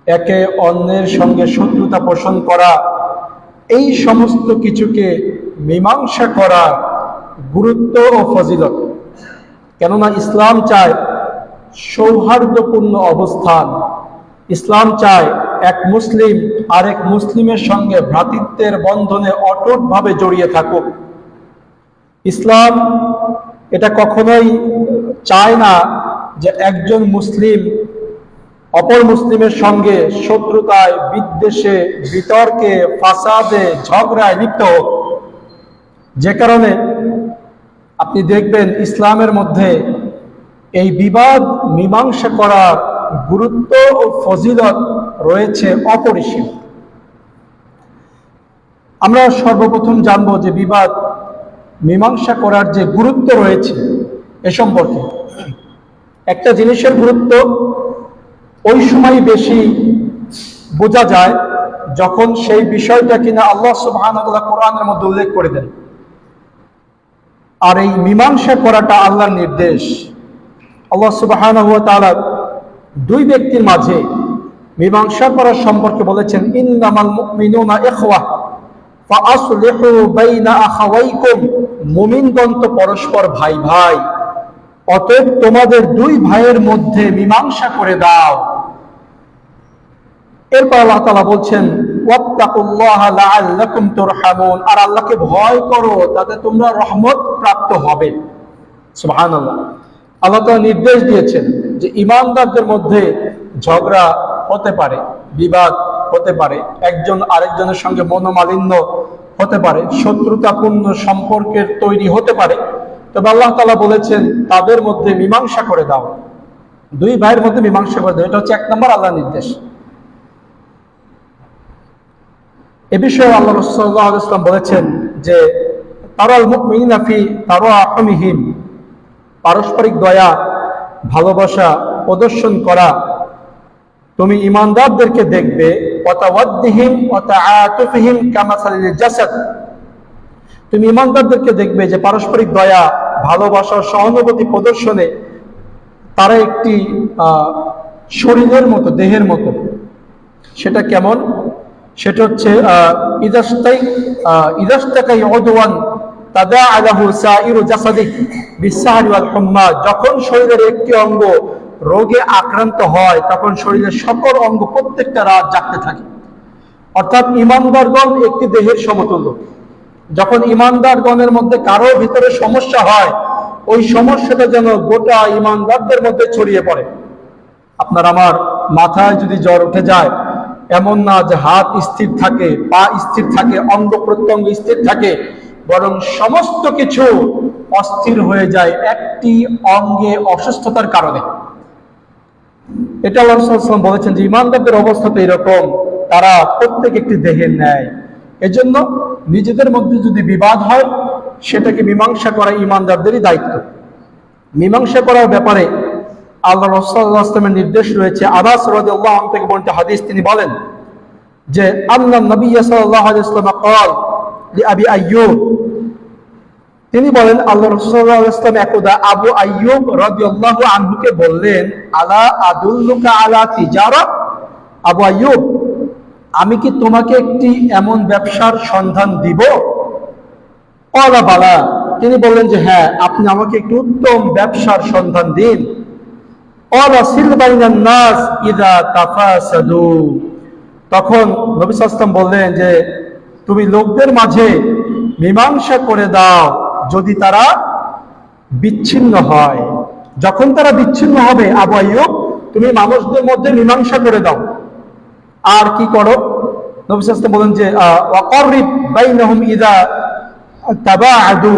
একে অন্যের সঙ্গে শত্রুতা পোষণ করা, এই সমস্ত কিছুকে মীমাংসা করা গুরুত্ব ও ফজিলত। কেননা ইসলাম চায় সৌহার্দ্যপূর্ণ অবস্থান। ইসলাম চায় এক মুসলিম আরেক মুসলিমের সঙ্গে ভ্রাতৃত্বের বন্ধনে অটুটভাবে জড়িয়ে থাকুক। ইসলাম এটা কখনোই চায় না যে একজন মুসলিম অপর মুসলিমের সঙ্গে শত্রুতায়, বিদ্বেষে, বিতর্কে, ফাসাদে, ঝগড়ায় লিপ্ত হোক। যে কারণে আপনি দেখবেন ইসলামের মধ্যে এই বিবাদ মীমাংসা করার গুরুত্ব ও ফজিলত রয়েছে অপরিসীম। আমরা সর্বপ্রথম জানব যে বিবাদ মীমাংসা করার যে গুরুত্ব রয়েছে এ সম্পর্কে। একটা জিনিসের গুরুত্ব ওই সময় বেশি বোঝা যায় যখন সেই বিষয়টা কিনা আল্লাহ সুবহানাহু ওয়া তাআলা কোরআনের মধ্যে উল্লেখ করে দেন। আর এই মীমাংসা করাটা আল্লাহর নির্দেশ। আল্লাহ সুবহানাহু ওয়া তাআলা দুই ব্যক্তির মাঝে মীমাংসা করার সম্পর্কে বলেছেন, ইন্নামাল মুমিনুনা ইখওয়া ফাআসলিহু বাইনা আখাওয়াইকুম। মুমিনগণ তো পরস্পর ভাই ভাই, অতএব তোমাদের দুই ভাইয়ের মধ্যে মীমাংসা করে দাও। এরপর আল্লাহ তাআলা বলছেন, ওয়াত্তাকুল্লাহা লাআল্লাকুম তুরহামুন। আর আল্লাহকে ভয় করো, তাতে তোমরা রহমত প্রাপ্ত হবে। সুবহানাল্লাহ। আল্লাহ তাআলা নির্দেশ দিয়েছেন যে ঈমানদারদের মধ্যে ঝগড়া হতে পারে, বিবাদ হতে পারে, একজন আরেকজনের সঙ্গে মনোমালিন্য হতে পারে, শত্রুতাপূর্ণ সম্পর্কের তৈরি হতে পারে। তবে আল্লাহ তাআলা বলেছেন তাদের মধ্যে মীমাংসা করে দাও, দুই ভাইয়ের মধ্যে মীমাংসা করে দাও। এটা হচ্ছে 1 নম্বর আল্লাহর নির্দেশ। এ বিষয়ে আল্লাহ রাসূল সাল্লাল্লাহু আলাইহি ওয়াসাল্লাম বলেছেন যে তারাল মুমিনিনা ফি তারাহুমিহিম, পারস্পরিক দয়া, ভালোবাসা প্রদর্শন করা তুমি ঈমানদারদেরকে দেখবে। ওয়াতাওয়াদ্দিহিম ওয়া তাআতুফিহিম কামাসালিল জাসাদ, তুমি ঈমানদারদেরকে দেখবে যে পারস্পরিক দয়া, ভালোবাসা, সহানুভূতি প্রদর্শনে তারা একটি শরীরের মতো, দেহের মতো। সেটা কেমন? সেটা হচ্ছে ইদাশতাকাই উদওয়ান তাদাআ লাহু সাইরু জাসাদিহি বিসসাহরি ওয়াল হুম্মা। যখন শরীরের একটি অঙ্গ রোগে আক্রান্ত হয় তখন শরীরের সকল অঙ্গ প্রত্যেকটা রাত জাগতে থাকে। অর্থাৎ ঈমানদারগণ একটি দেহের সমতুল্য। যখন ঈমানদারগণের মধ্যে কারো ভিতরে সমস্যা হয়, ওই সমস্যাটা যেন গোটা ঈমানদারদের মধ্যে ছড়িয়ে পড়ে। আপনার আমার মাথায় যদি জ্বর উঠে যায়, এমন না যে হাত স্থির থাকে, পা স্থির থাকে, অঙ্গ প্রত্যঙ্গ স্থির থাকে, বরং সমস্ত কিছু অস্থির হয়ে যায় একটি অঙ্গে অসুস্থতার কারণে। এটা আল্লাহ রাসূল সাল্লাল্লাহু আলাইহি ওয়াসাল্লাম বলেছেন যে ঈমানদারদের অবস্থা তো এরকম, তারা প্রত্যেক একটি দেহের ন্যায়। এজন্য নিজেদের মধ্যে যদি বিবাদ হয় সেটাকে মীমাংসা করা ঈমানদারদেরই দায়িত্ব। মীমাংসা করার ব্যাপারে আল্লাহ রাসূল সাল্লাল্লাহু আলাইহি ওয়াসাল্লামের নির্দেশ রয়েছে। আনাস রাদিয়াল্লাহু আনহু থেকে বর্ণিত হাদিস, তিনি বলেন যে আন্না নবী সাল্লাল্লাহু আলাইহি ওয়াসাল্লাম قال লিআবি আইয়ুব, তিনি বলেন আল্লাহ রাসূল সাল্লাল্লাহু আলাইহি ওয়াসাল্লাম একদা আবু আইয়ুব রাদিয়াল্লাহু আনহুকে বললেন, আলা আদুল্লুকা আলা তিজারা, আবু আইয়ুব আমি কি তোমাকে একটি এমন ব্যবসার সন্ধান দিব? ক্বালা বালা, তিনি বললেন যে হ্যাঁ, আপনি আমাকে একটি উত্তম ব্যবসার সন্ধান দিন। ক্বালা সিল বাইনান নাস ইযা তাফাসাদু, তখন নবী সাল্লাল্লাহু আলাইহি ওয়াসাল্লাম বললেন যে তুমি লোকদের মাঝে মীমাংসা করে দাও যদি তারা বিচ্ছিন্ন হয়। যখন তারা বিচ্ছিন্ন হবে আবু আইয়ুব, তুমি মানুষদের মধ্যে মীমাংসা করে দাও। আর কি করো? নবী সাল্লাল্লাহু আলাইহি ওয়াসাল্লাম বলেন যে ওয়াকাররিব বাইনাহুম ইযা তাবাআদু,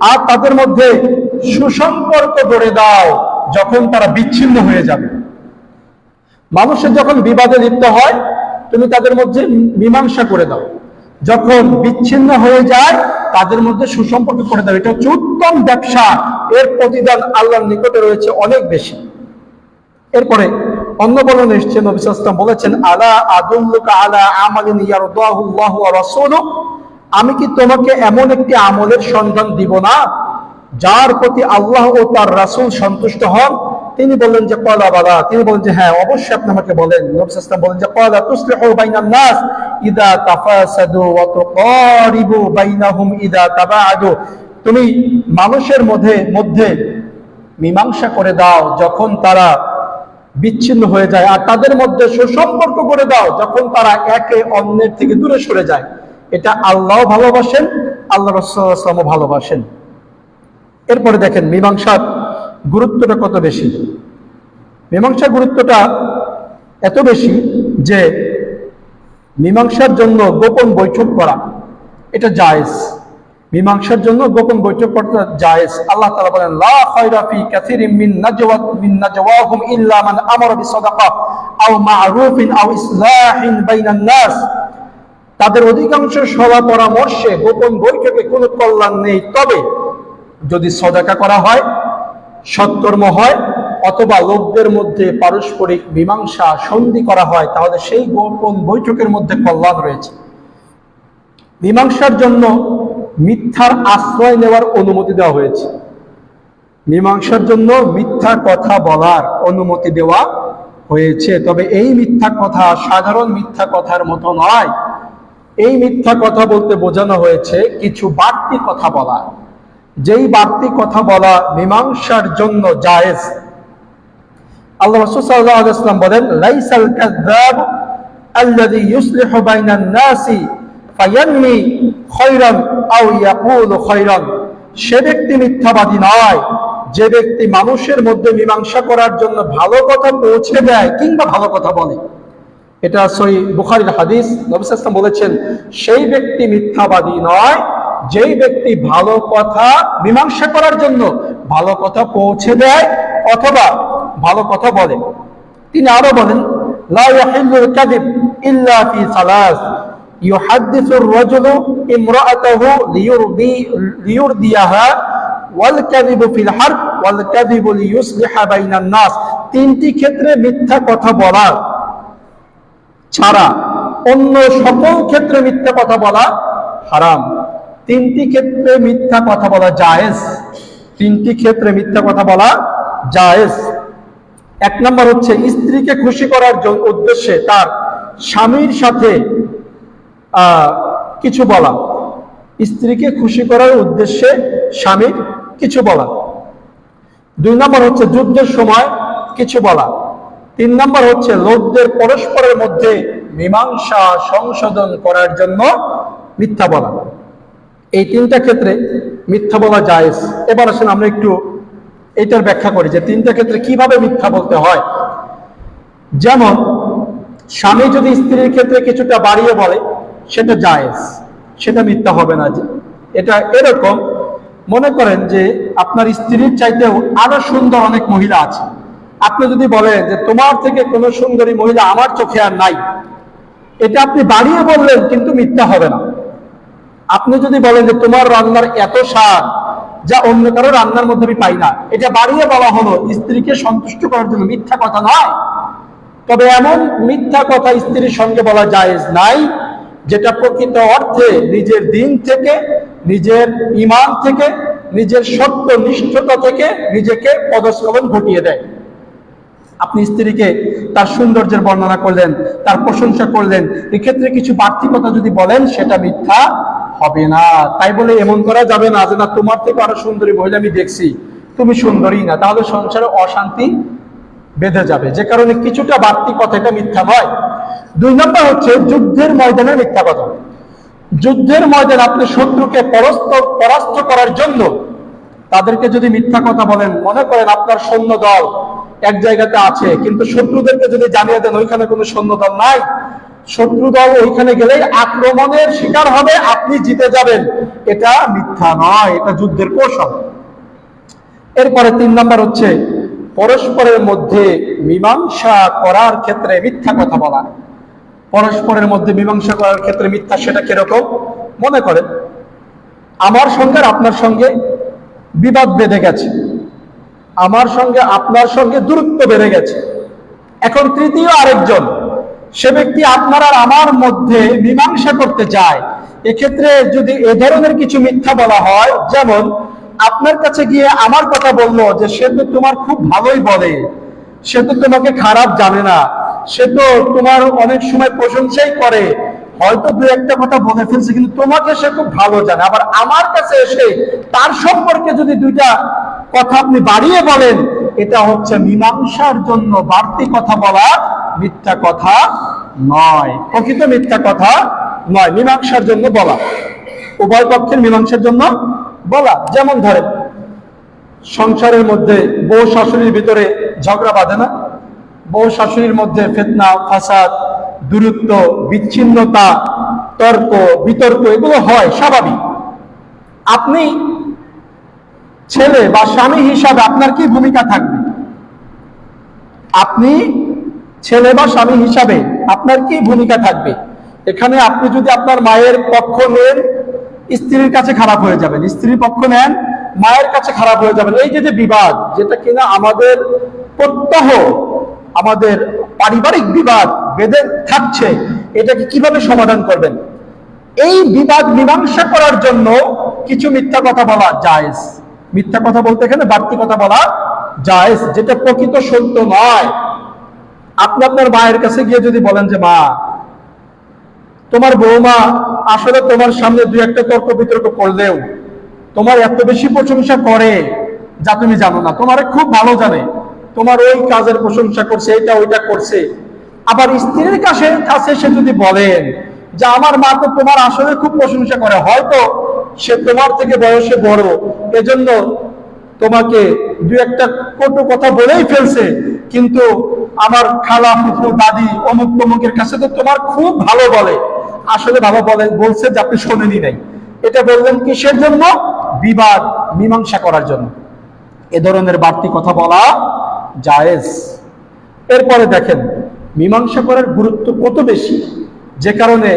আর তাদের মধ্যে সুসম্পর্ক গড়ে দাও যখন তারা বিচ্ছিন্ন হয়ে যাবে। মানুষের যখন বিবাদে লিপ্ত হয় তুমি তাদের মধ্যে মীমাংসা করে দাও, যখন বিচ্ছিন্ন হয়ে যায় তাদের মধ্যে সুসম্পর্ক করে দাও। এটা হচ্ছে উত্তম ব্যবসা, এর প্রতিদান আল্লাহর নিকটে রয়েছে অনেক বেশি। এরপরে অন্য বর্ণনা এসেছে, নবী সাল্লাল্লাহু আলাইহি ওয়াসাল্লাম বলেছেন, আলা আদুল্লুকা আলা আমালিন ইয়ারদাহু আল্লাহু ওয়া রাসূলুহু, আমি কি তোমাকে এমন একটি আমলের সন্ধান দিব না যার প্রতি আল্লাহ ও তার রাসূল সন্তুষ্ট হন? তিনি বললেন যে ক্বালা বালা, তিনি বলেন যে হ্যাঁ অবশ্যই আপনি আমাকে বলেন। নবী সাল্লাল্লাহু আলাইহি ওয়াসাল্লাম বলেন যে ক্বালা তুসলিহু বাইনান নাস ইযা তাফাসাদু ওয়া তুকারিবু বাইনাহুম ইযা তাবাআদু, তুমি মানুষের মধ্যে মীমাংসা করে দাও যখন তারা বিচ্ছিন্ন হয়ে যায়, আর তাদের মধ্যে সুসম্পর্ক করে দাও যখন তারা একে অন্যের থেকে দূরে সরে যায়। এটা আল্লাহ ভালোবাসেন, আল্লাহ রাসূল সাল্লাল্লাহু আলাইহি ওয়াসাল্লাম ভালোবাসেন। এরপরে দেখেন মীমাংসার গুরুত্বটা কত বেশি। মীমাংসার গুরুত্বটা এত বেশি যে মীমাংসার জন্য গোপন বৈঠক করা এটা জায়েজ। মীমাংসার জন্য গোপন বৈঠক করা জায়েজ। আল্লাহ তাআলা বলেন লা খায়রা ফি কাসীরিন মিন নাজওয়াহুম ইল্লা মান আমারা বিসাদাকা আও মা'রুফিন আও ইসলাহিন বাইনান নাস, তাদের অধিকাংশ সভা পরামর্শে গোপন বৈঠকে কোনো কল্যাণ নেই, তবে যদি সদাকা করা হয়, সৎকর্ম হয়, অথবা লোকদের মধ্যে পারস্পরিক মীমাংসা সন্ধি করা হয়, তাহলে সেই গোপন বৈঠকের মধ্যে কল্যাণ রয়েছে। মীমাংসার জন্য মিথ্যার আশ্রয় নেওয়ার অনুমতি দেওয়া হয়েছে। মীমাংসার জন্য মিথ্যা কথা বলার অনুমতি দেওয়া হয়েছে, তবে এই মিথ্যা কথা সাধারণ মিথ্যা কথার মতো নয়। এই মিথ্যা কথা বলতে বোঝানো হয়েছে কিছু বাড়তি কথা বলা, যেই বাড়তি কথা বলা মীমাংসার জন্য জায়েজ। আল্লাহ রাসূল সাল্লাল্লাহু আলাইহি ওয়াসাল্লাম বলেন লাইসাল কাযযাব আল্লাযী ইউসলিহু বাইনান নাসি ফায়ানমি খায়রান আও ইয়াকুলু খায়রান, সে ব্যক্তি মিথ্যাবাদী নয় যে ব্যক্তি মানুষের মধ্যে মীমাংসা করার জন্য ভালো কথা পৌঁছে দেয় কিংবা ভালো কথা বলে। এটা সহিহ বুখারীর হাদিস। নবী সাল্লাল্লাহু আলাইহি ওয়াসাল্লাম বলেছেন সেই ব্যক্তি মিথ্যাবাদী নয় যেই ব্যক্তি ভালো কথা মীমাংসা করার জন্য ভালো কথা পৌঁছে দেয় অথবা ভালো কথা বলে। তিনি আরো বলেন লা ইয়াহিল্লুল কাযিব ইল্লা ফি সালাস ইউহাদ্দিসুর রাজুলু ইমরাআতাহু লিয়ুরদিয়াহা ওয়াল কাযিবু ফিল হারব ওয়াল কাযিবু লিয়ুসলিহা বাইনান নাস, তিনটি ক্ষেত্রে মিথ্যা কথা বলা ছাড়া অন্য সকল ক্ষেত্রে মিথ্যা কথা বলা হারাম। তিনটি ক্ষেত্রে মিথ্যা কথা বলা জায়েজ। তিনটি ক্ষেত্রে মিথ্যা কথা বলা জায়েজ। এক নম্বর হচ্ছে স্ত্রীকে খুশি করার উদ্দেশ্যে তার স্বামীর সাথে কিছু বলা। স্ত্রীকে খুশি করার উদ্দেশ্যে স্বামীর কিছু বলা। দুই নম্বর হচ্ছে যুদ্ধের সময় কিছু বলা। তিন নম্বর হচ্ছে লোকদের পরস্পরের মধ্যে মীমাংসা সংশোধন করার জন্য মিথ্যা বলা। এই তিনটা ক্ষেত্রে মিথ্যা বলা জায়েজ। এবার আসেন আমরা একটু এটার ব্যাখ্যা করি যে তিনটা ক্ষেত্রে কিভাবে মিথ্যা বলতে হয়। যেমন স্বামী যদি স্ত্রীর ক্ষেত্রে কিছুটা বাড়িয়ে বলে সেটা জায়েজ, সেটা মিথ্যা হবে না। এটা এরকম মনে করেন যে আপনার স্ত্রীর চাইতেও আরো সুন্দর অনেক মহিলা আছে, আপনি যদি বলেন যে তোমার থেকে কোনো সুন্দরী মহিলা আমার চোখে আর নাই, এটা আপনি বাড়িয়ে বললেন কিন্তু মিথ্যা হবে না। আপনি যদি বলেন যে তোমার রান্নার এত স্বাদ যা অন্য কারো রান্নার মধ্যে আমি পাই না, এটা বাড়িয়ে বলা হলো, স্ত্রীকে সন্তুষ্ট করার জন্য, মিথ্যা কথা নয়। তবে এমন মিথ্যা কথা স্ত্রীর সঙ্গে বলা জায়েজ নাই যেটা প্রকৃত অর্থে নিজের দিন থেকে, নিজের ঈমান থেকে, নিজের সত্য নিষ্ঠতা থেকে নিজেকে পদস্খলন ঘটিয়ে দেয়। আপনি স্ত্রীকে তার সৌন্দর্যের বর্ণনা করলেন, তার প্রশংসা করলেন, এক্ষেত্রে কিছু বাড়তি কথা যদি বলেন সেটা মিথ্যা হবে না। তাই বলে এমন করা যাবে না যে না তোমার থেকে আরো সুন্দরী মহিলা আমি দেখছি, তুমি সুন্দরী না, তাহলে সংসারে অশান্তি বেঁধে যাবে। যে কারণে কিছুটা বাড়তি কথা, এটা মিথ্যা নয়। দুই নম্বর হচ্ছে যুদ্ধের ময়দানে মিথ্যা কথা। যুদ্ধের ময়দানে আপনি শত্রুকে পরাস্ত করার জন্য তাদেরকে যদি মিথ্যা কথা বলেন, মনে করেন আপনার সৈন্য দল এক জায়গাতে আছে কিন্তু শত্রুদেরকে যদি জানিয়ে দেন ওইখানে কোনো সৈন্য দল নাই, শত্রু দল ওইখানে গেলেই আক্রমণের শিকার হবে, আপনি জিতে যাবেন, এটা মিথ্যা নয়, এটা যুদ্ধের কৌশল। এরপরে তিন নম্বর হচ্ছে পরস্পরের মধ্যে মীমাংসা করার ক্ষেত্রে মিথ্যা কথা বলা। পরস্পরের মধ্যে মীমাংসা করার ক্ষেত্রে মিথ্যা, সেটা কিরকম? মনে করেন আমার সঙ্গে আর আপনার সঙ্গে বিবাদ বেঁধে গেছে, আমার সঙ্গে আপনার সঙ্গে দূরত্ব বেড়ে গেছে, এখন তৃতীয় আরেকজন, সে ব্যক্তি আপনার আর আমার মধ্যে মীমাংসা করতে চায়। এক্ষেত্রে যদি এ ধরনের কিছু মিথ্যা বলা হয়, যেমন আপনার কাছে গিয়ে আমার কথা বললো যে সে তো তোমার খুব ভালোই বলে, সে তো তোমাকে খারাপ জানে না, সে তো তোমার অনেক সময় প্রশংসাই করে, হয়তো দু একটা কথা বলে ফেলছে, কিন্তু তোমাকে সে খুব ভালো জানে। আবার আমার কাছে এসে তার সম্পর্কে যদি দুইটা কথা আপনি বাড়িয়ে বলেন, এটা হচ্ছে মীমাংসার জন্য বাড়তি কথা বলা, মিথ্যা কথা নয়, প্রকৃত মিথ্যা কথা নয়, মীমাংসার জন্য বলা, উভয় পক্ষের মীমাংসার জন্য বলা। যেমন ধরেন সংসারের মধ্যে বউ শাশুড়ির ভিতরে ঝগড়া বাঁধে না, বউ শাশুড়ির মধ্যে ফিতনা ফাসাদ, দূরত্ব, বিচ্ছিন্নতা, তর্ক বিতর্ক এগুলো হয় স্বাভাবিক। আপনি ছেলে বা স্বামী হিসাবে আপনার কি ভূমিকা থাকবে? আপনি ছেলে বা স্বামী হিসাবে আপনার কি ভূমিকা থাকবে? এখানে আপনি যদি আপনার মায়ের পক্ষ নেন, স্ত্রীর কাছে খারাপ হয়ে যাবেন, স্ত্রীর পক্ষ নেন, মায়ের কাছে খারাপ হয়ে যাবেন। এই যে বিবাদ, যেটা কিনা আমাদের প্রত্যহ আমাদের পারিবারিক বিবাদ বেঁধে থাকছে, এটাকে কিভাবে সমাধান করবেন? এই বিবাদ মীমাংসা করার জন্য কিছু মিথ্যা কথা বলা জায়েজ। মিথ্যা কথা বলতে এখানে বাড়তি কথা বলা জায়েজ, যেটা প্রকৃত সত্য নয়। আপনি আপনার মায়ের কাছে গিয়ে যদি বলেন যে মা, তোমার বৌমা আসলে তোমার সামনে দুই একটা তর্ক বিতর্ক করলেও তোমার এত বেশি প্রশংসা করে যা তুমি জানো না, তোমার খুব ভালো জানে, তোমার ওই কাজের প্রশংসা করছে, এটা ওইটা করছে। আবার স্ত্রীর কাছে সে যদি বলেন যে আমার মা তো তোমার আসলে খুব প্রশংসা করে, হয়তো সে তোমার থেকে বয়সে বড়, এজন্য তোমাকে দু একটা কটু কথা বলেই ফেলছে, কিন্তু আমার খালা ফুফু দাদি অমুক তমুকের কাছে তো তোমার খুব ভালো বলে, আসলে ভালো বলছে যে আপনি শোনেনি নাই। এটা বললেন কিসের জন্য? বিবাদ মীমাংসা করার জন্য। এ ধরনের বাড়তি কথা বলা জায়েজ। এরপরে দেখেন মীমাংসা করার গুরুত্ব কত বেশি, যে কারণে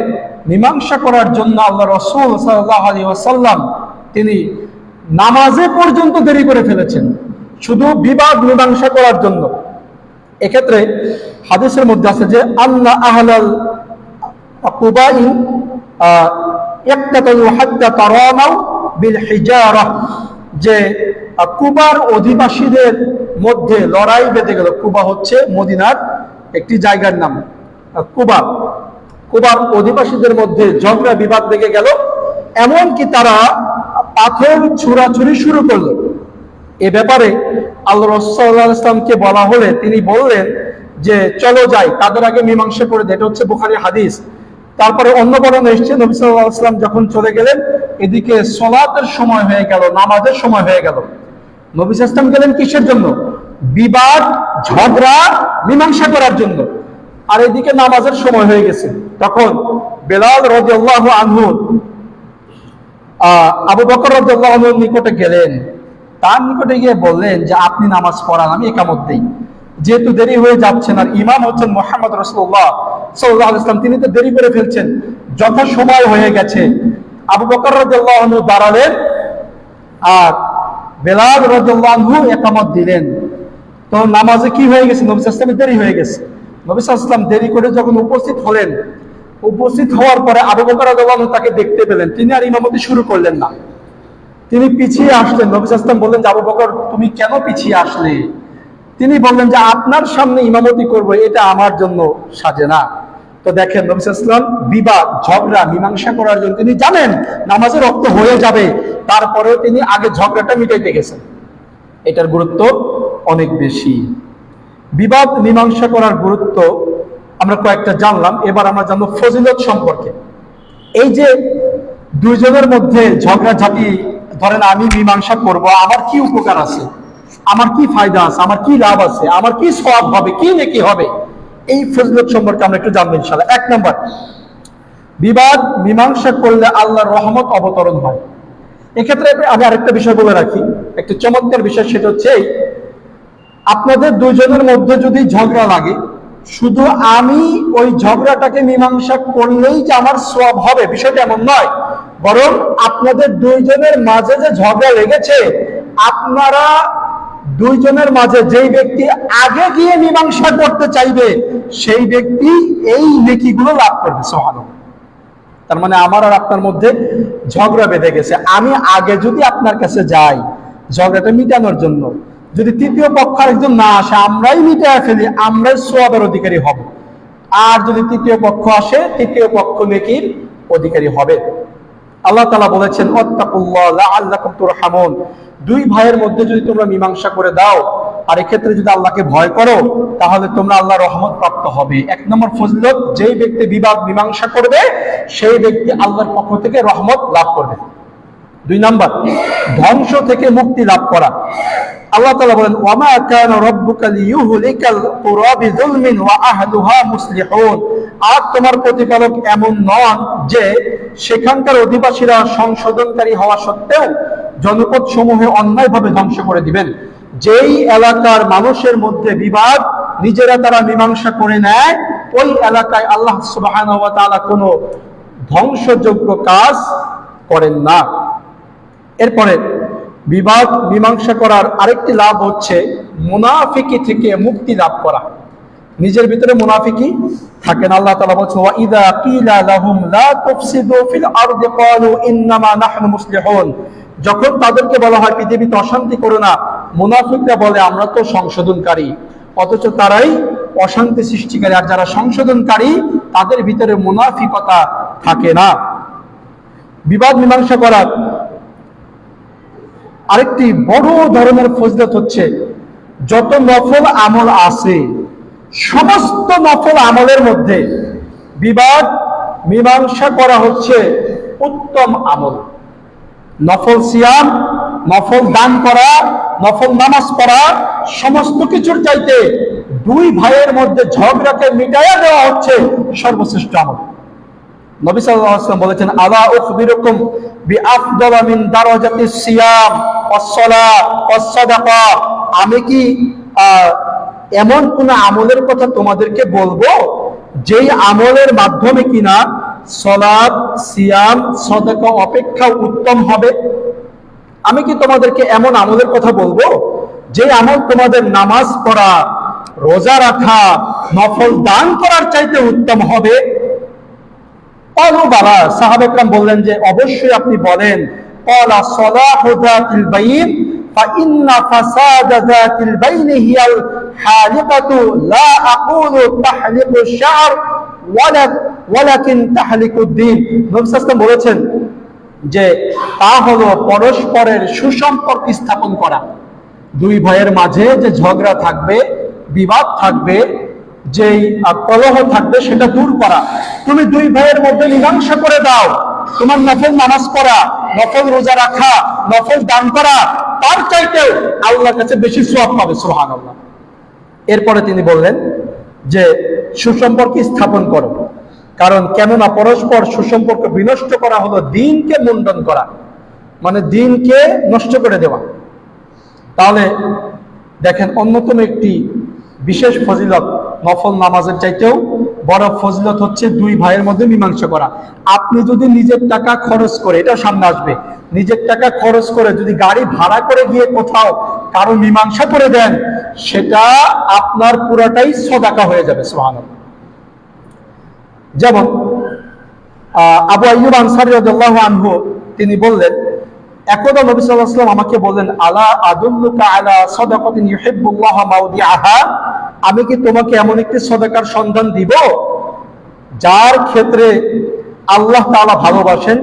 মীমাংসা করার জন্য আল্লাহ রাসূল সাল্লাল্লাহু আলাইহি ওয়াসাল্লাম তিনি নামাজে পর্যন্ত দেরি করে ফেলেছেন শুধু বিবাদ মীমাংসা করার জন্য। এক্ষেত্রে হাদিসের মধ্যে আছে যে আন্না আহলাল কুবাই ইক্তাতালু হাত্তা তারানাউ বিল হিজারা, যে কুবার অধিবাসীদের মধ্যে লড়াই বেঁধে গেল। কুবা হচ্ছে মদিনার একটি জায়গার নাম। কুবার অধিবাসীদের মধ্যে ঝগড়া বিবাদ লেগে গেল, এমনকি তারা পাথর ছুড়াছুড়ি শুরু করলো। এ ব্যাপারে আল্লাহ রাসূল সাল্লাল্লাহু আলাইহি ওয়াসাল্লামকে বলা হলে তিনি বললেন যে চলো যাই, তাদের আগে মীমাংসা করে দেয়। এটা হচ্ছে বুখারী হাদিস। তারপরে অন্য বর্ণনা এসেছে নবী সাল্লাল্লাহু আলাইহি ওয়াসাল্লাম যখন চলে গেলেন, এদিকে সালাতের সময় হয়ে গেল, নামাজের সময় হয়ে গেল। নবী সাল্লাল্লাহু আলাইহি ওয়াসাল্লাম গেলেন কিসের জন্য? বিবাদ ঝগড়া মীমাংসা করার জন্য। আর এদিকে নামাজের সময় হয়ে গেছে। তখন বেলাল রাদিয়াল্লাহু আনহু আবু বকর রাদিয়াল্লাহু আনহুর নিকটে গেলেন, তার নিকটে গিয়ে বললেন যে আপনি নামাজ পড়ান, আমি ইকামত দেই। যেহেতু দেরি হয়ে যাচ্ছেন, আর ইমাম হচ্ছেন মুহাম্মদ রাসূলুল্লাহ সাল্লাল্লাহু আলাইহি ওয়াসাল্লাম, তিনি তো দেরি করে ফেলছেন, যথা সময় হয়ে গেছে। আবু বকর রাদিয়াল্লাহু আনহু দাঁড়ালেন আর বেলাল রাদিয়াল্লাহু আনহু ইকামত দিলেন। তো নামাজে কি হয়ে গেছে? নবী সাল্লাল্লাহু আলাইহি ওয়াসাল্লাম দেরি হয়ে গেছে। নবী সাল্লাল্লাহু আলাইহি ওয়াসাল্লাম দেরি করে যখন উপস্থিত হলেন, উপস্থিত হওয়ার পরে আবু বকর রাদিয়াল্লাহু আনহু তাকে দেখতে পেলেন, তিনি আর ইমামতি শুরু করলেন না, তিনি পিছিয়ে আসলেন। নবী সাল্লাল্লাহু আলাইহি ওয়াসাল্লাম বললেন যে আবু বকর তুমি কেন পিছিয়ে আসলে? তিনি বললেন যে আপনার সামনে ইমামতি করব, এটা আমার জন্য সাজে না। তো দেখেন নবী সাল্লাল্লাহু আলাইহি ওয়াসাল্লাম বিবাদ ঝগড়া মীমাংসা করার জন্য, তিনি জানেন নামাজে রক্ত হয়ে যাবে, তারপরেও তিনি আগে ঝগড়াটা মিটাইতে গেছেন। এটার গুরুত্ব অনেক বেশি। বিবাদ মীমাংসা করার গুরুত্ব আমরা কয়েকটা জানলাম। এবার আমরা জানবো ফজিলত সম্পর্কে। এই যে দুইজনের মধ্যে ঝগড়াঝাটি, ধরেন আমি মীমাংসা করব, আমার কি উপকার আছে, আমার কি ফায়দা আছে, আমার কি লাভ আছে, আমার কি সওয়াব হবে, কি নেকি হবে, এই ফজিলত সম্পর্কে আমরা একটু জানবো ইনশাআল্লাহ। 1 নাম্বার, বিবাদ মীমাংসা করলে আল্লাহর রহমত অবতরণ হয়। এক্ষেত্রে আমি আরেকটা বিষয় বলে রাখি, একটা চমৎকার বিষয়, সেটা হচ্ছে আপনাদের দুইজনের মধ্যে যদি ঝগড়া লাগে, শুধু আমি ওই ঝগড়াটাকে মীমাংসা করলেই যে আমার সওয়াব হবে, বিষয়টা এমন নয়। বরং আপনাদের দুইজনের মাঝে যে ঝগড়া লেগেছে, আপনারা দুইজনের মাঝে যেই ব্যক্তি আগে গিয়ে মীমাংসা করতে চাইবে, সেই ব্যক্তি এই নেকিগুলো লাভ করবে। সুবহানাল্লাহ। তার মানে আমার আর আপনার মধ্যে ঝগড়া বেঁধে গেছে, আমি আগে যদি আপনার কাছে যাই, ঝগড়াটা মিটানোর জন্য। যদি তৃতীয় পক্ষ একজন না আসে, আমরাই মিটায় ফেলি, আমরাই সওয়াবের অধিকারী হব। আর যদি তৃতীয় পক্ষ আসে, তৃতীয় পক্ষ নেকির অধিকারী হবে। আল্লাহ তাআলা বলেছেন, ওয়াত্তাকুল্লাহ লাআল্লাকুম তুরহামুন, দুই ভাইয়ের মধ্যে যদি তোমরা মীমাংসা করে দাও, আর এক্ষেত্রে যদি আল্লাহকে ভয় করো, তাহলে তোমরা আল্লাহর রহমত প্রাপ্ত হবে। এক নম্বর ফজিলত, যেই ব্যক্তি বিবাদ মীমাংসা করবে সেই ব্যক্তি আল্লাহর পক্ষ থেকে রহমত লাভ করবে। দুই নম্বর, ধ্বংস থেকে মুক্তি লাভ করা। আল্লাহ তাআলা বলেন, ওয়ামা কানা রাব্বুকা লিইউহলিকাল কুরা বিযুলমিন ওয়া আহলুহা মুসলিহুন, আর তোমার প্রতিপালক এমন নন যে সেখানকার অধিবাসীরা সংশোধনকারী হওয়া সত্ত্বেও জনপদ সমূহে অন্যায়ভাবে ধ্বংস করে দিবেন। যেই এলাকার মানুষের মধ্যে বিবাদ নিজেরা তারা মীমাংসা করে নেয়, ওই এলাকায় আল্লাহ সুবহানাহু ওয়া তাআলা কোনো ধ্বংসযোগ্য কাজ করেন না। এরপরে বিবাদ মীমাংসা করার আরেকটি লাভ হচ্ছে মুনাফিকি থেকে মুক্তি লাভ করা। নিজের ভিতরে মুনাফিকি থাকে না। আল্লাহ তাআলা বলেছেন, ওয়া ইযা কিলা লাহুম লা তুফসিদু ফিল আরদি ক্বালু ইন্নামা নাহনু মুসলিহুন, যখন তাদেরকে বলা হয় পৃথিবীতে অশান্তি করো না, মুনাফিকরা বলে আমরা তো সংশোধনকারী, অথচ তারাই অশান্তি সৃষ্টিকারী। আর যারা সংশোধনকারী তাদের ভিতরে মুনাফিকতা থাকে না। বিবাদ মীমাংসা করার আরেকটি বড় ধরনের ফজিলত হচ্ছে, যত নফল আমল আছে সমস্ত নফল আমলের মধ্যে বিবাদ মীমাংসা করা হচ্ছে উত্তম আমল। নফল সিয়াম, নফল দান করা, নফল নামাজ পড়া, সমস্ত কিছুর চাইতে দুই ভাইয়ের মধ্যে ঝগড়াকে মিটাইয়া দেওয়া হচ্ছে সর্বশ্রেষ্ঠ আমল। নবী সাল্লাল্লাহু আলাইহি ওয়াসাল্লাম বলেছেন, আলা উখবিরুকুম বিআফদালা মিন দারাজাতিস সিয়াম ওয়াস সালাত ওয়াস সাদাকা, আমি কি এমন কোন আমলের কথা তোমাদেরকে বলবো যেই আমলের মাধ্যমে কিনা সালাত, সিয়াম, সাদাকা অপেক্ষা উত্তম হবে? আমি কি তোমাদেরকে এমন আমলের কথা বলবো যে আমল তোমাদের নামাজ পড়া, রোজা রাখা, নফল দান করার চাইতে উত্তম হবে? বাবা সাহাবা ইকরাম বললেন যে অবশ্যই আপনি বলেন। ক্বালা সালাহু যাতিল বাইন ফাইন্না ফাসাদা যাতিল বাইন হিয়াল হালিকাতু লা আকুলু তাহলিকু শা'r ওয়ালাকিন তাহলিকুদ্দিন। নবী সাল্লাল্লাহু আলাইহি ওয়াসাল্লাম বলেছেন যে তা হলো পরস্পরের সুসম্পর্ক স্থাপন করা। দুই ভাইয়ের মাঝে যে ঝগড়া থাকবে, বিবাদ থাকবে, যেই কলহ থাকবে সেটা দূর করা। তুমি দুই ভাইয়ের মধ্যে মীমাংসা করে দাও। তোমার নফল নামাজ পড়া, নফল রোজা রাখা, নফল দান করা তার চাইতেও আল্লাহর কাছে বেশি সওয়াব পাবে। সুবহানাল্লাহ। এরপরে তিনি বললেন যে সুসম্পর্ক স্থাপন করো, কারণ কেননা পরস্পর সুসম্পর্ক বিনষ্ট করা হলো দ্বীনকে মুন্ডন করা, মানে দ্বীনকে নষ্ট করে দেওয়া। তাহলে দেখেন, অন্যতম একটি বিশেষ ফজিলত নফল নামাজের চাইতেও বড় ফজিলত হচ্ছে দুই ভাইয়ের মধ্যে মীমাংসা করা। আপনি যদি নিজের টাকা খরচ করে, এটা সামনে আসবে, নিজের টাকা খরচ করে যদি গাড়ি ভাড়া করে গিয়ে কোথাও কারো মীমাংসা করে দেন, সেটা আপনার পুরাটাই সদাকা হয়ে যাবে। সুবহানাল্লাহ। যেমন আবু আইয়ুব আনসারী রাদিয়াল্লাহু আনহু তিনি বললেন, একদা নবী সাল্লাল্লাহু আলাইহি ওয়াসাল্লাম আমাকে বললেন, আলা আদুল্লুকা আলা সাদাকাতিন ইউহিব্বুল্লাহ মাওদিআহা, আমি কি তোমাকে এমন একটি সদাকার সন্ধান দিব যার ক্ষেত্রে আল্লাহ তাআলা ভালোবাসেন?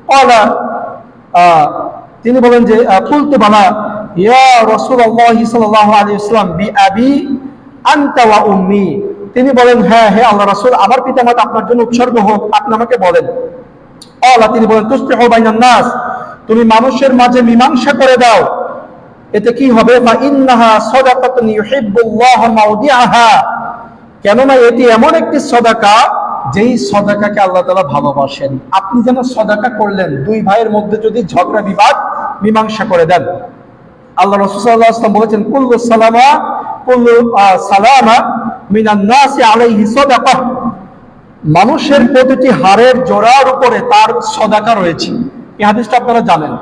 ক্বালা, তিনি বলেন যে কুলতু বালা ইয়া রাসূলুল্লাহ সাল্লাল্লাহু আলাইহি ওয়াসাল্লাম বিআবি আনতা ওয়া উম্মি, তিনি বলেন হ্যাঁ হে আল্লাহর রাসূল, আমার পিতামাতা আপনার জন্য উৎসর্গ হোক, আপনি আমাকে বলেন। ক্বালা, তিনি বলেন তুসলিহু বাইনান নাস, তুমি মানুষের মাঝে মীমাংসা করে দাও। এতে কি হবে? ফাইন্নাহা সাদাকাতুন ইউহিব্বুল্লাহ মাওদিআহা, কেননা এটি এমন একটি সদাকা যেই সদাকাকে আল্লাহ তাআলা ভালোবাসেন। আপনি যেন সদাকা করলেন, দুই ভাইয়ের মধ্যে যদি ঝগড়া বিবাদ মীমাংসা করে দেন। আল্লাহ রাসূল সাল্লাল্লাহু আলাইহি ওয়াসাল্লাম বলেছেন, কুল্লু সালামা মিনান নাসি আলাইহি সাদাকা, মানুষের প্রতিটি হাড়ের জোড়ার উপরে তার সদাকা রয়েছে। এই হাদিসটা আপনারা জানেন,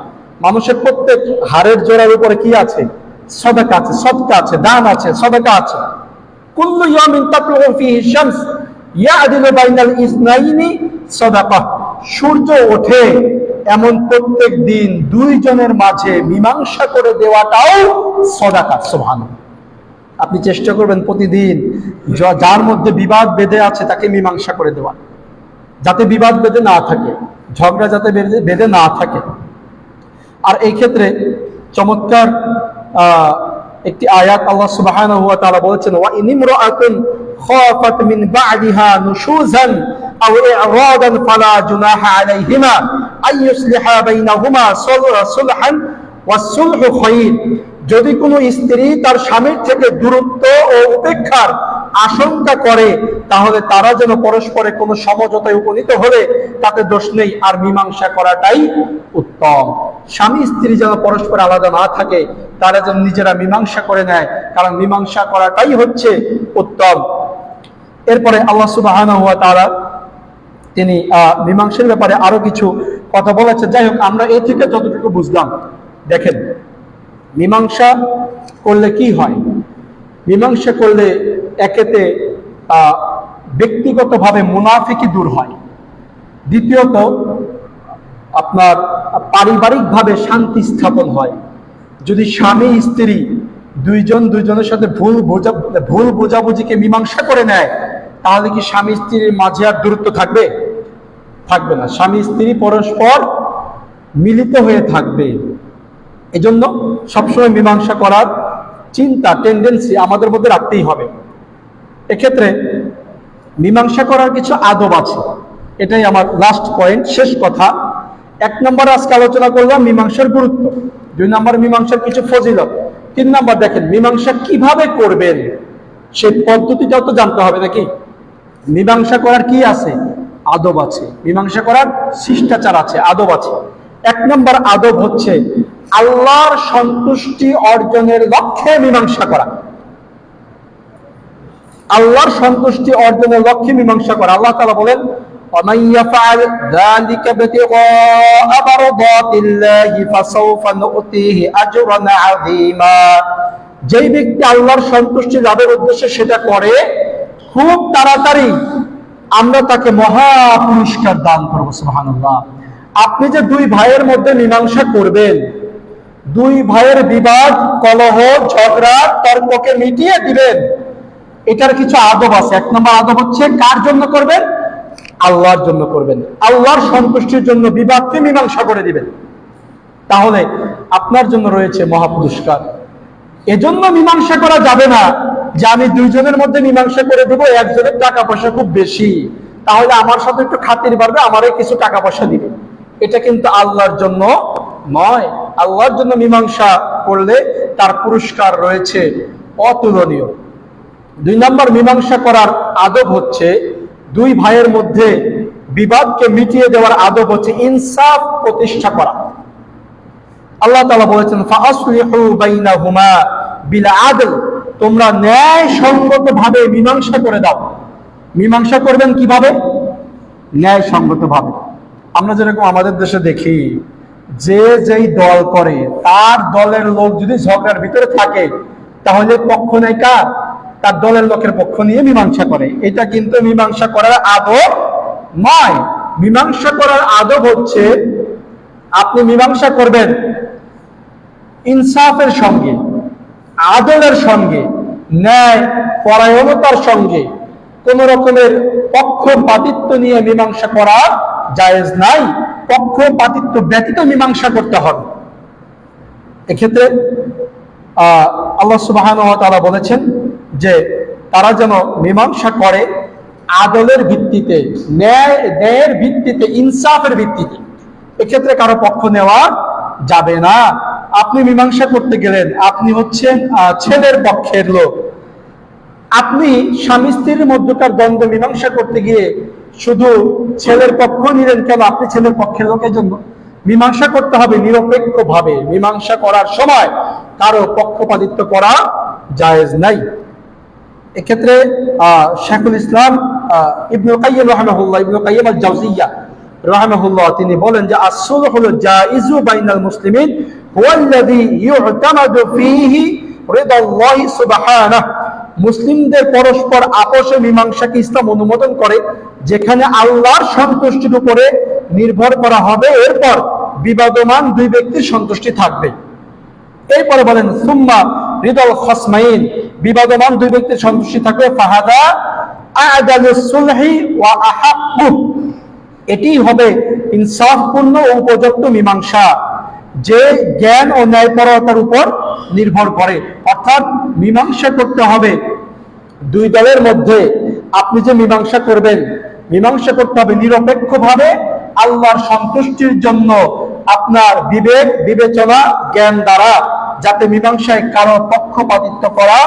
মানুষের প্রত্যেক হাড়ের জোড়ার উপরে কি আছে? সদাকা আছে, সদকা আছে, দান আছে, সদাকা আছে। কুল্লু ইয়াউমিন তাতলু ফীহি শামস ইয়াদিলু বাইনাল ইসনাইনি সাদাকা, সূর্য ওঠে এমন প্রত্যেক দিন দুইজনের মাঝে মীমাংসা করে দেওয়াটাও সদাকা। সুবহানাল্লাহ। আপনি চেষ্টা করবেন প্রতিদিন যার মধ্যে বিবাদ বেঁধে আছে তাকে মীমাংসা করে দেওয়া, যাতে বিবাদ বেঁধে না থাকে, ঝগড়া যাতে বেঁধে না থাকে। আর এই ক্ষেত্রে চমৎকার একটি আয়াত আল্লাহ সুবহানাহু ওয়া তাআলা বলেছেন, ওয়া ইন ইমরাআতুন খাফাত মিন বা'দিহা নুশুজান আও ই'রাদান ফালা জুনাহা আলাইহিমা আন ইউসলিহা বাইনাহুমা সুলহান ওয়াস সুলহু খায়র। যদি কোনো স্ত্রী তার স্বামীর থেকে দূরত্ব ও উপেক্ষার আশঙ্কা করে তাহলে তারা যেন পরস্পরে কোনো সমঝোতায় উপনীত হলে তাতে দোষ নেই, আর মীমাংসা করাটাই উত্তম। স্বামী স্ত্রী যেন পরস্পর আলাদা না থাকে, তারা যেন নিজেরা মীমাংসা করে নেয়, কারণ মীমাংসা করাটাই হচ্ছে উত্তম। এরপরে আল্লাহ সুবহানাহু ওয়া তাআলা তিনি মীমাংসার ব্যাপারে আরো কিছু কথা বলেছেন। যাই হোক, আমরা এ থেকে যতটুকু বুঝলাম, দেখেন মীমাংসা করলে কি হয়। মীমাংসা করলে একেতে ব্যক্তিগতভাবে মুনাফিকি দূর হয়, দ্বিতীয়ত আপনার পারিবারিকভাবে শান্তি স্থাপন হয়। যদি স্বামী স্ত্রী দুইজনের সাথে ভুল বোঝাবুঝিকে মীমাংসা করে নেয়, তাহলে কি স্বামী স্ত্রীর মাঝে আর দূরত্ব থাকবে? থাকবে না। স্বামী স্ত্রী পরস্পর মিলিত হয়ে থাকবে। এজন্য সবসময় মীমাংসা করার চিন্তা, টেন্ডেন্সি আমাদের মধ্যে রাখতেই হবে। এক্ষেত্রে মীমাংসা করার কিছু আদব আছে, এটাই আমার লাস্ট পয়েন্ট, শেষ কথা। 1 নম্বর আজকে আলোচনা করলাম মীমাংসার গুরুত্ব, 2 নম্বর মীমাংসার কিছু ফজিলত, 3 নম্বর দেখেন মীমাংসা কিভাবে করবেন সেই পদ্ধতিটাও তো জানতে হবে নাকি। মীমাংসা করার কি আছে? আদব আছে। মীমাংসা করার শিষ্টাচার আছে, আদব আছে। 1 নম্বর আদব হচ্ছে আল্লাহর সন্তুষ্টি অর্জনের লক্ষ্যে মীমাংসা করা। আল্লাহর সন্তুষ্টি অর্জনের লক্ষ্যে মীমাংসা করা। আল্লাহ তাআলা বলেন, وَمَن يَفْعَلْ ذَلِكَ ابْتِغَاءَ مَرْضَاتِ اللَّهِ فَسَوْفَ نُؤْتِيهِ أَجْرًا عَظِيمًا। যেই ব্যক্তি আল্লাহর সন্তুষ্টি লাভের উদ্দেশ্যে সেটা করে, খুব তাড়াতাড়ি আমরা তাকে মহা পুরস্কার দান করব। সুবহানাল্লাহ। আপনি যে 2 ভাইয়ের মধ্যে মীমাংসা করবেন, 2 ভাইয়ের বিবাদ, কলহ, ঝগড়া, তর্ককে মিটিয়ে দিবেন, এটার কিছু আদব আছে। 1 নম্বর আদব হচ্ছে কার জন্য করবেন? আল্লাহর জন্য করবেন। আল্লাহর সন্তুষ্টির জন্য বিবাদকে মীমাংসা করে দিবেন, তাহলে আপনার জন্য রয়েছে মহা পুরস্কার। এজন্য মীমাংসা করা যাবে না যে আমি 2 জনের মধ্যে মীমাংসা করে দেব, একজনের টাকা পয়সা খুব বেশি, তাহলে আমার সাথে একটু খাতির বাড়বে, আমারে কিছু টাকা পয়সা দিবে। এটা কিন্তু আল্লাহর জন্য নয়। আল্লাহর জন্য মীমাংসা করলে তার পুরস্কার রয়েছে অতুলনীয়। 2 নম্বর মীমাংসা করার আদব হচ্ছে, 2 ভাইয়ের মধ্যে বিবাদকে মিটিয়ে দেওয়ার আদব হচ্ছে ইনসাফ প্রতিষ্ঠা করা। আল্লাহ তাআলা বলেছেন, ফাআসলিহু বাইনাহুমা বিল আদল, তোমরা ন্যায় সঙ্গত ভাবে মীমাংসা করে দাও। মীমাংসা করবেন কিভাবে? ন্যায় সঙ্গত ভাবে। আমরা যেরকম আমাদের দেশে দেখি, যে যেই দল করে তার দলের লোক যদি ঝগড়ার ভিতরে থাকে, তাহলে পক্ষ নেই কার? তার দলের লোকের পক্ষ নিয়ে মীমাংসা করে। এটা কিন্তু মীমাংসা করার আদব নয়। মীমাংসা করার আদব হচ্ছে আপনি মীমাংসা করবেন ইনসাফের সঙ্গে, আদলের সঙ্গে, ন্যায় পরায়ণতার সঙ্গে। কোন রকমের পক্ষপাতিত্ব নিয়ে মীমাংসা করা জায়েজ নাই। পক্ষপাতিত্ব ব্যতীত মীমাংসা করতে হবে। এক্ষেত্রে আল্লাহ সুবহানাহু ওয়া তাআলা বলেছেন যে তারা যেন মীমাংসা করে আদলের ভিত্তিতে, ন্যায়ের ভিত্তিতে, ইনসাফের ভিত্তিতে। এক্ষেত্রে কারো পক্ষ নেওয়া যাবে না। আপনি মীমাংসা করতে গেলেন, আপনি হচ্ছেন ছেলের পক্ষের লোক, আপনি স্বামী স্ত্রীর মধ্যকার দ্বন্দ্ব মীমাংসা করতে গিয়ে শুধু ছেলের পক্ষ নিলেন কেন? আপনি ছেলের পক্ষের লোকের জন্য মীমাংসা করতে হবে নিরপেক্ষ ভাবে। মীমাংসা করার সময় কারো পক্ষপাতিত্ব করা জায়েজ নাই। এক্ষেত্রে শাইখুল ইসলাম ইবনুল কাইয়্যিম রাহিমাহুল্লাহ, ইবনুল কাইয়্যিম আল-জাওজিয়্যা রাহিমাহুল্লাহ, তিনি বলেন যে as-সুলহুল জাইজু বাইনাল মুসলিমিন হুয়াল্লাযী ইউ'তামাদু ফীহি রিদাল্লাহি সুবহানাহু। মুসলিমদের পরস্পর আপোষে মীমাংসাকে ইসলাম অনুমোদন করে, যেখানে আল্লাহর সন্তুষ্টির উপরে নির্ভর করা হবে। এরপর বিবাদমান দুই ব্যক্তির সন্তুষ্টি থাকবে। এরপরে বলেন সুম্মা রিদাল খসমাইন, বিবাদমান দুই ব্যক্তির সন্তুষ্টি থাকবে, ফাহাদা আ'দালুস সুলহি ওয়া আহাক্কু, এটি হবে ইনসাফপূর্ণ ও উপযুক্ত মীমাংসা, যে জ্ঞান ও ন্যায়পরায়ণতার উপর নির্ভর করে। অর্থাৎ মীমাংসা করতে হবে দুই দলের মধ্যে। আপনি যে মীমাংসা করবেন, মীমাংসা করতে হবে নিরপেক্ষভাবে, আল্লাহর সন্তুষ্টির জন্য, আপনার বিবেক বিবেচনা জ্ঞান দ্বারা, যাতে মীমাংসায় কারো পক্ষপাতিত্ব করা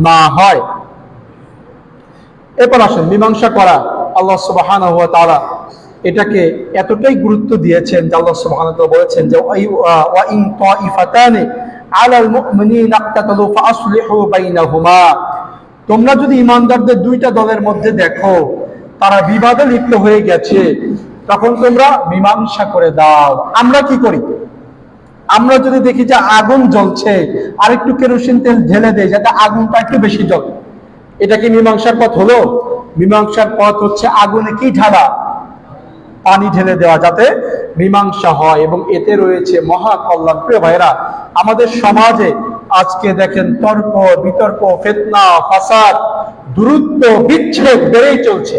না হয়। এরপর আসেন মীমাংসা করা। আল্লাহ সুবহানাহু ওয়া তাআলা এটাকে এতটাই গুরুত্ব দিয়েছেন যে আল্লাহ সুবহানাহু ওয়া তাআলা বলেছেন যে ওয়া ইন তাইফাতানি আলাল মুমিনিনা ইক্তাতালু ফাসলিহু বাইনাহুমা, তোমরা যদি ঈমানদারদের দুইটা দলের মধ্যে দেখো তারা বিবাদে লিপ্ত হয়ে গেছে, তখন তোমরা মীমাংসা করে দাও। আমরা কি করি? আমরা যদি দেখি যে আগুন জ্বলছে, আর একটু কেরোসিন তেল ঢেলে দেয় যাতে আগুনটা একটু বেশি জ্বলে, এটা কি মীমাংসার পথ হলো? মীমাংসার পথ হচ্ছে আগুনে কি ঢালা? পানি ঢেলে দেওয়া, যাতে মীমাংসা হয়, এবং এতে রয়েছে মহা কল্যাণ। প্রিয় ভাইরা, আমাদের সমাজে আজকে দেখেন তর্ক বিতর্ক, ফিতনা ফাসাদ, দূরত্ব বিচ্ছেদ বেড়েই চলছে।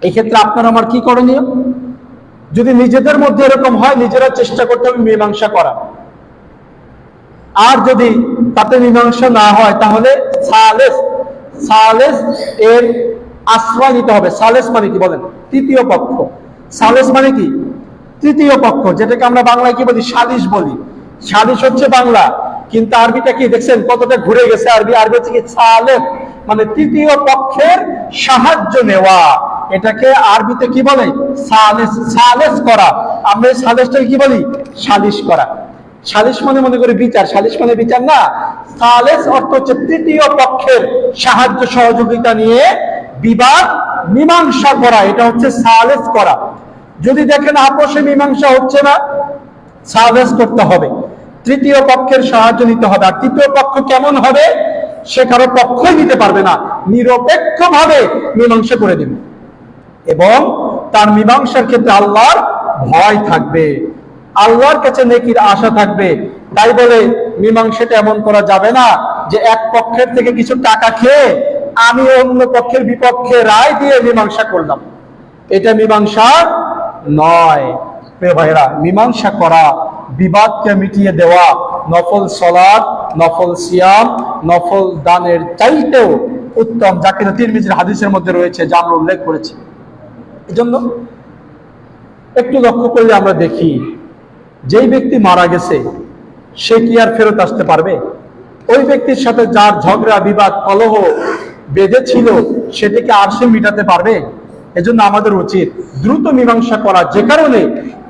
এই ক্ষেত্রে আপনার আমার কি করণীয়? যদি নিজেদের মধ্যে এরকম হয়, নিজেরা চেষ্টা করতে হবে মীমাংসা করা। আর যদি তাতে মীমাংসা না হয়, তাহলে সালেস এর আশ্রয় নিতে হবে। সালেস মানে কি বলেন? তৃতীয় পক্ষ। সালেস মানে কি? তৃতীয় পক্ষ, যেটাকে আমরা বাংলায় কি বলি? সালিশ বলি। সালিশ হচ্ছে বাংলা, কিন্তু আরবিটা কি দেখছেন কতটা ঘুরে গেছে? আরবি হচ্ছে কি? সালেস মানে তৃতীয় পক্ষের সাহায্য নেওয়া। এটাকে আরবিতে কি বলে? সালেস করা। আমরা সালেসটাকে কি বলি? সালিশ করা। সালিশ মানে মনে করি বিচার, সালিশ মানে বিচার না। সালেস অর্থ হচ্ছে তৃতীয় পক্ষের সাহায্য সহযোগিতা নিয়ে বিবাদ মীমাংসা করা, এটা হচ্ছে সালেস করা। যদি দেখেন আপোষে মীমাংসা হচ্ছে না, সালেস করতে হবে, তৃতীয় পক্ষের সাহায্য নিতে হবে। আর তৃতীয় পক্ষ কেমন হবে? সে কারো পক্ষই নিতে পারবে না, নিরপেক্ষভাবে মীমাংসা করে দিবে, এবং তার মীমাংসার ক্ষেত্রে আল্লাহর ভয় থাকবে, আল্লাহর কাছে নেকির আশা থাকবে। তাই বলে মীমাংসাটা এমন করা যাবে না যে এক পক্ষের থেকে কিছু টাকা খেয়ে আমি অন্য পক্ষের বিপক্ষে রায় দিয়ে মীমাংসা করলাম। এটা মীমাংসা নয়। প্রিয় ভাইরা, মীমাংসা করা, বিবাদকে মিটিয়ে দেওয়া, নফল সালাত, নফল সিয়াম, নফল দানের চাইতেও উত্তম, যা কিনা তিরমিজির হাদিসের মধ্যে রয়েছে, যা আমরা উল্লেখ করেছি। এজন্য একটু লক্ষ্য করলে আমরা দেখি, যেই ব্যক্তি মারা গেছে সে কি আর ফেরত আসতে পারবে? ওই ব্যক্তির সাথে যার ঝগড়া বিবাদ কলহ বেঁধেছিল সেটিকে আর সে মিটাতে পারবে? এজন্য আমাদের উচিত দ্রুত মীমাংসা করা। যে কারণে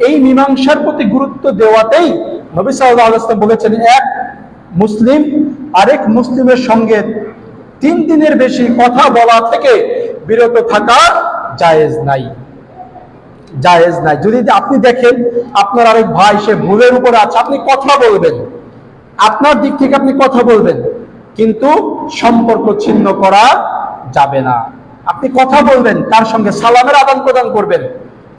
এই মীমাংসার প্রতি গুরুত্ব দেওয়াতেই নবী সাল্লাল্লাহু আলাইহি ওয়াসাল্লাম বলেছেন, এক মুসলিম আরেক মুসলিমের সঙ্গে 3 দিনের বেশি কথা বলা থেকে বিরত থাকা জায়েজ নাই, জায়েজ নাই। যদি আপনি দেখেন আপনার আরেক ভাই সে ভুলের উপরে আছে, আপনি কথা বলবেন, আপনার দিক থেকে আপনি কথা বলবেন, কিন্তু সম্পর্ক ছিন্ন করা যাবে না। আপনি কথা বলবেন, তার সঙ্গে সালামের আদান প্রদান করবেন।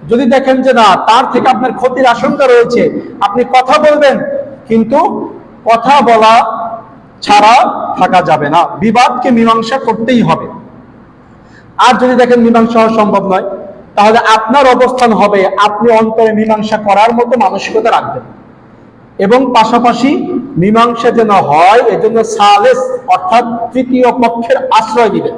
যদি দেখেন যে না, তার থেকে আপনার ক্ষতির আশঙ্কা রয়েছে, আপনি কথা বলবেন, কিন্তু কথা বলা ছাড়া থাকা যাবে না, বিবাদকে মীমাংসা করতেই হবে। আর যদি দেখেন মীমাংসা হওয়া সম্ভব নয়, তাহলে আপনার অবস্থান হবে আপনি অন্তরে মীমাংসা করার মতো মানসিকতা রাখবেন, এবং পাশাপাশি মীমাংসা যেন হয় এজন্য সালেস অর্থাৎ তৃতীয় পক্ষের আশ্রয় দিবেন,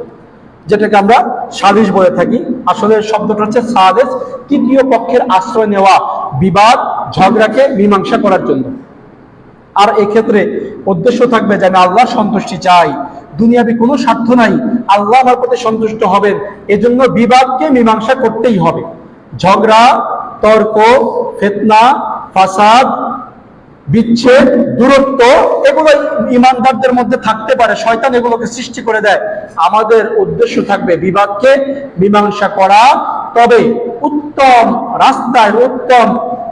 যেটাকে আমরা সালিশ বলে থাকি। আসলে শব্দটা হচ্ছে সালেস, তৃতীয় পক্ষের আশ্রয় নেওয়া, বিবাদ ঝগড়াকে মীমাংসা করার জন্য। আর এক্ষেত্রে উদ্দেশ্য থাকবে যে আমি আল্লাহর সন্তুষ্টি চাই, দুনিয়াবি কোনো স্বার্থ নাই, আল্লাহ আমার প্রতি সন্তুষ্ট হবেন, এজন্য বিবাদকে মীমাংসা করতেই হবে। ঝগড়া, তর্ক, ফিতনা, ফাসাদ, বিচ্ছেদ, দূরত্ব, এগুলো ঈমানদারদের মধ্যে থাকতে পারে, শয়তান এগুলোকে সৃষ্টি করে দেয়। আমাদের উদ্দেশ্য থাকবে বিবাদকে মীমাংসা করা, তবে উত্তম রাস্তায়, উত্তম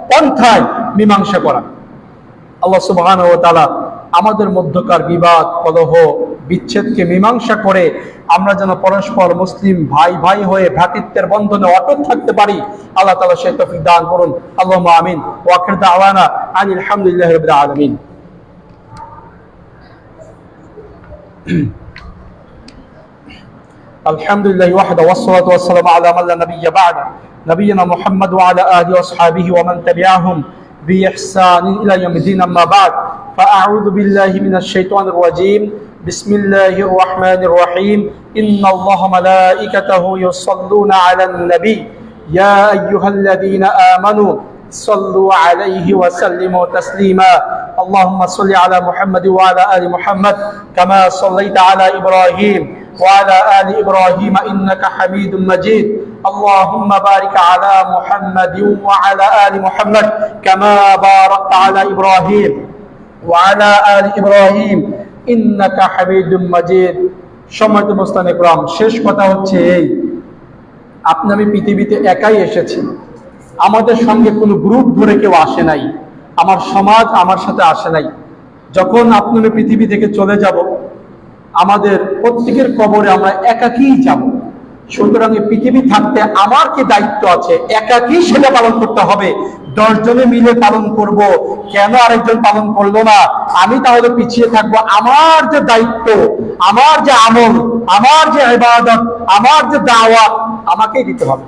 পন্থায় মীমাংসা করা। আল্লাহ সুবহানাহু ওয়া তাআলা আমাদের মধ্যকার বিবাদ কলহ বিচ্ছেদকে মীমাংসা করে আমরা যেন পরস্পর মুসলিম ভাই ভাই হয়ে ভ্রাতৃত্বের বন্ধনে অটুট থাকতে পারি। আল্লাহ তাআলা সেই তৌফিক দান করুন। আল্লাহুম্মা আমিন। ওয়া আখির দাওয়ানা আনিল হামদুলিল্লাহি রাব্বিল আলামিন। আলহামদুলিল্লাহি ওয়াহদা ওয়াসসালাতু ওয়াসসালামু আলা মান লা নাবিয়্যা বা'দা নবিয়িনা মুহাম্মদ ওয়া আলা আলিহি ওয়া আসহাবিহি ওয়া মান তাবি'আহুম বিইহসান ইলা ইয়াউমিদ্দিন। আম্মা বা'দ। ফাআউযু বিল্লাহি মিনাশ শাইতানির রাজীম। বিসমিল্লাহির রাহমানির রহিম। ইন্নাল্লাহা মালাইকাতাহু ইউসাল্লুনা আলান নবী ইয়া আইয়ুহাল্লাযীনা আমানু সাল্লু আলাইহি ওয়া সাল্লিমু তাসলিমা। اللهم صل على محمد وعلى آل محمد كما صليت على إبراهيم وعلى آل إبراهيم إنك حميد مجيد. اللهم بارك على محمد وعلى آل محمد كما باركت على إبراهيم وعلى آل إبراهيم إنك حميد مجيد. সম্মানিত মুসলিম ইকরাম, শেষ কথা হচ্ছে এই, আপনি আমি পৃথিবীতে একাই এসেছি, আমাদের সঙ্গে কোনো গ্রুপ ধরে কেউ আসে নাই, আমার সমাজ আমার সাথে আসে নাই। যখন আপনি পৃথিবী থেকে চলে যাব, আমাদের প্রত্যেকের কবরে আমরা একাকী যাব। সুতরাং এই পৃথিবী থাকতে আমার কি দায়িত্ব আছে, একাকী সেটা পালন করতে হবে। 10 জনে মিলে পালন করব, কেন আরেকজন পালন করলো না? আমি তাহলে পিছিয়ে থাকবো। আমার যে দায়িত্ব, আমার যে আমল, আমার যে ইবাদত, আমার যে দাওয়াত আমাকেই দিতে হবে।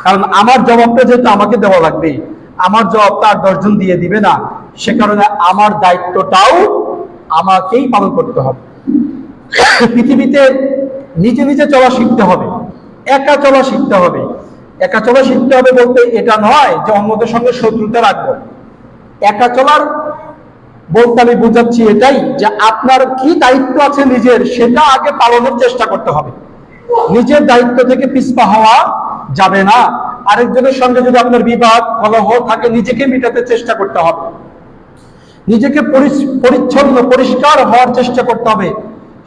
কারণ আমার জবাবটা যেহেতু আমাকে দেওয়া লাগবে, আমার জবাব তার 10 জন দিয়ে দিবে না। সে কারণে আমার দায়িত্বটাও আমাকেই পালন করতে হবে। পৃথিবীতে নিজে নিজে চলা শিখতে হবে, একা চলা শিখতে হবে। একা চলা শিখতে হবে বলতে এটা নয় যে অন্যদের সঙ্গে শত্রুতা রাখবো। একা চলার বলতে আমি বুঝাচ্ছি এটাই যে আপনার কি দায়িত্ব আছে নিজের, সেটা আগে পালনের চেষ্টা করতে হবে। নিজের দায়িত্ব থেকে পিছপা হওয়া যাবে না। আরেকজনের সঙ্গে যদি আপনার বিবাদ কলহ থাকে, নিজেকে মেটাতে চেষ্টা করতে হবে, নিজেকে পরিচ্ছন্ন পরিষ্কার হওয়ার চেষ্টা করতে হবে।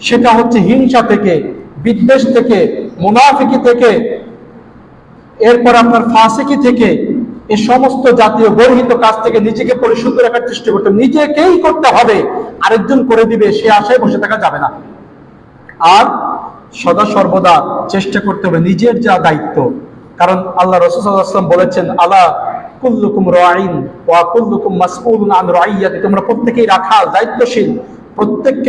সেটা হচ্ছে হিংসা থেকে, বিদ্বেষ থেকে, মুনাফিকি থেকে, এরপর আপনার ফাসিকি থেকে, এই সমস্ত জাতীয় গর্হিত কাজ থেকে নিজেকে পরিশুদ্ধ রাখার চেষ্টা করতে হবে। নিজেকেই করতে হবে, আরেকজন করে দিবে সে আশায় বসে থাকা যাবে না। আর সদা সর্বদা চেষ্টা করতে হবে নিজের যা দায়িত্ব। কারণ আল্লাহ রাসূল সাল্লাল্লাহু আলাইহি ওয়াসাল্লাম বলেছেন, আলা কুল্লুকুম রাঈন ওয়া কুল্লুকুম মাসউলুন আন রাইয়াতি, তোমরা প্রত্যেকেই রাখাল, দায়িত্বশীল,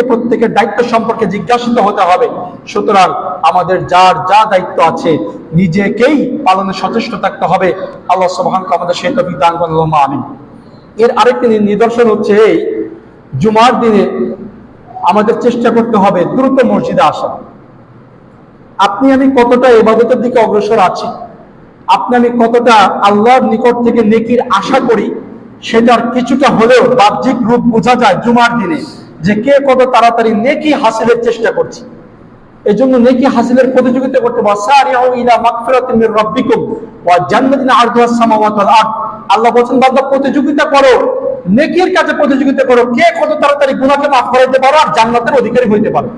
প্রত্যেকের দায়িত্ব সম্পর্কে জিজ্ঞাসিত হতে হবে। সুতরাং আমাদের যার যা দায়িত্ব আছে নিজেকেই পালনে সচেষ্ট থাকতে হবে। আল্লাহ সুবহানাহু ওয়া তাআলা আমাদের সেই তৌফিক দান করুন, আল্লাহুম্মা আমিন। এর আরেকটি নিদর্শন হচ্ছে এই, জুমার দিনে আমাদের চেষ্টা করতে হবে দ্রুত মসজিদে আসা। আপনি আমি কতটা ইবাদতের দিকে অগ্রসর আছি, আপনি আমি কতটা আল্লাহর নিকট থেকে নেকির আশা করি, সেটার কিছুটা হলেও বাহ্যিক রূপ বোঝা যায় জুমার দিনে, যে কে কত তাড়াতাড়ি নেকি হাসিলের চেষ্টা করছে। এই জন্য নেকি হাসিলের প্রতিযোগিতা করতে হবে। সারিউ ইলা মাগফিরাতিন মির রাব্বিকুম ওয়া জান্নাতিন আরদুহাস সামাওয়াতু ওয়াল আরদ। আল্লাহ বলেন, বান্দা প্রতিযোগিতা করো, নেকির কাজে প্রতিযোগিতা করো, কে কত তাড়াতাড়ি গুনাহকে মাফ করাতে পারো আর জান্নাতের অধিকারী হইতে পারো।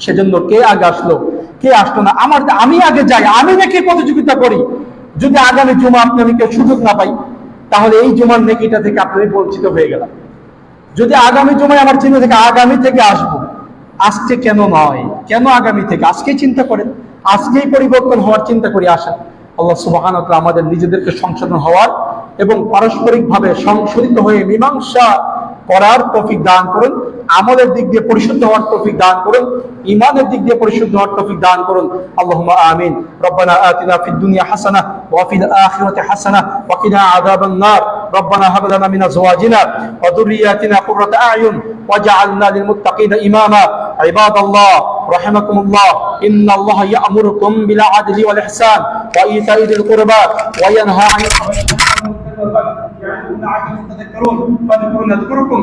সেজন্য কে আগে আসলো কে আসলো না, আমি আগে যাই, আমি নেকি প্রতিযোগিতা করি। যদি আগামী জুমা আপনি আমি কেউ সুযোগ না পাই, তাহলে এই জুমার নেকিটা থেকে আপনি বঞ্চিত হয়ে গেলাম। যদি আগামী জুমায় আমার চিন্তা থেকে আগামী থেকে আসবো, আজকে কেন নয়, কেন আগামী থেকে? আজকেই চিন্তা করেন, আজকেই পরিবর্তন হওয়ার চিন্তা করি আসেন। আল্লাহ সুবহানাহু ওয়া তাআলা আমাদের নিজেদেরকে সংশোধন হওয়ার এবং পারস্পরিকভাবে সংশোধিত হয়ে মীমাংসা করার তৌফিক দান করুন, আমলের দিক দিয়ে পরিশুদ্ধ হওয়ার তৌফিক দান করুন, ঈমানের দিক দিয়ে পরিশুদ্ধ হওয়ার তৌফিক দান করুন। আল্লাহুম্মা আমিন। রব্বানা আতিনা ফিদ দুনিয়া হাসানাহ ওয়া ফিল আখিরাতি হাসানাহ ওয়া কিনা আযাবান নার। রব্বানা হাব লানা মিন আজওয়াজিনা ওয়া যুররিয়াতিনা কুররাতা আ'য়ুন ওয়াজআলনা লিল মুত্তাকিনা ইমামা। ইবাদাল্লাহ রাহিমাকুমুল্লাহ, ইন্নাল্লাহা ইয়া'মুরুকুম বিল আদলি ওয়াল ইহসান ওয়া ইতা'i যিল কুরবা ওয়া ইয়ানহা আনিল ফাহশা'i ওয়াল মুনকারি ওয়াল বাগyi ইয়া'iদুকুম লা'আল্লাকুম তাযাক্কারুন। ফাযকুরুনি আযকুরকুম।